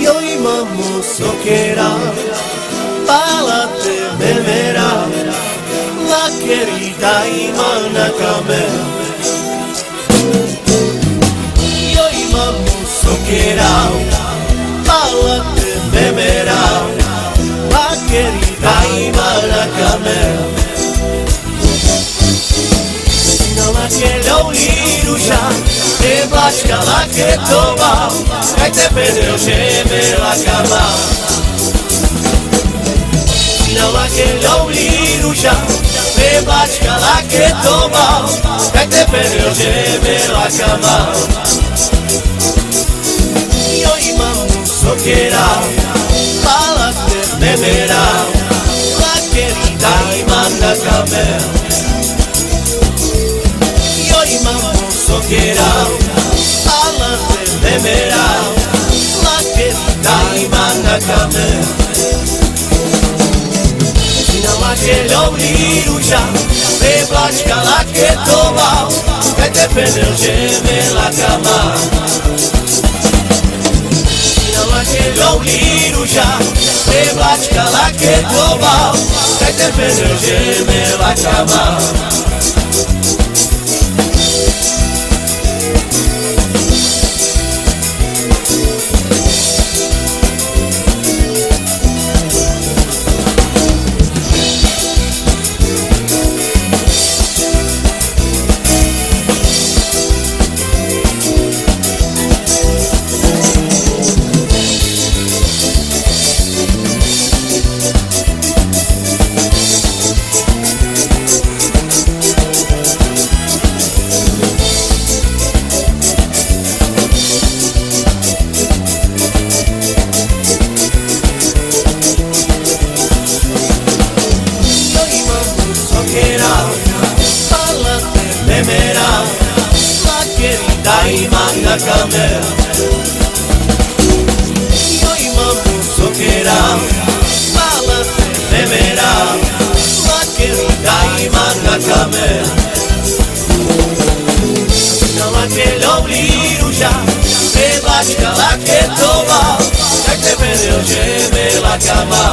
Yo imamo soquera, pálate memera, la querida imana camel. Yo imamo soquera, pálate memera, la querida imana camel. Não aquele ouvir já, te blasca lá que toma, vai te perdeu geme la cama. Não aquele ouvir já, te blasca lá que toma, vai te perdeu geme la cama. E o imam soqueira, fala te beberá, la querida imana camel. Imamo soquera, pálate memera, la querida imana camel. Não aquele ouvir já, te blasca lá que toma, vai te perdeu geme la cama. Não aquele ouvir já, te blasca lá que toma, vai te perdeu geme la cama. Imana camel. Yo imamo soquera, pálate memera, la querida imana camel. Não aquele ouvir já, te blasca lá que toma, vai te perdeu geme la cama.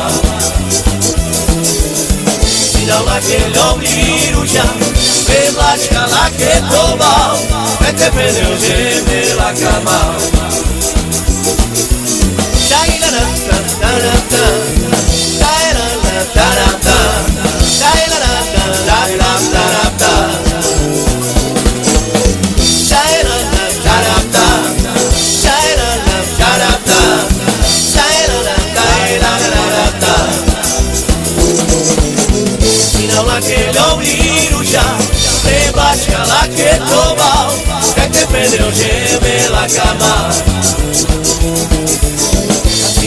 Não aquele ouvir já, te blasca lá que toma, vai te perdeu geme la cama. Aquele ouvir já, te blasca lá que toma, vai te perdeu geme la cama.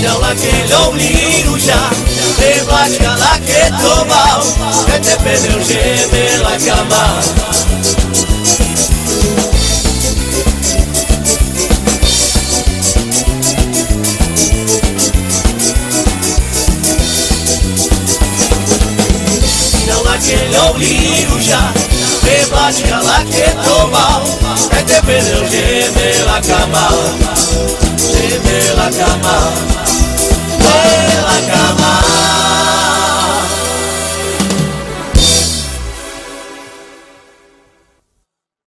Não aquele ouvir já, te blasca lá que toma, vai te perdeu geme la cama. Aquele ouvir já, te blasca lá que toma, vai te perdeu geme la cama, geme la cama,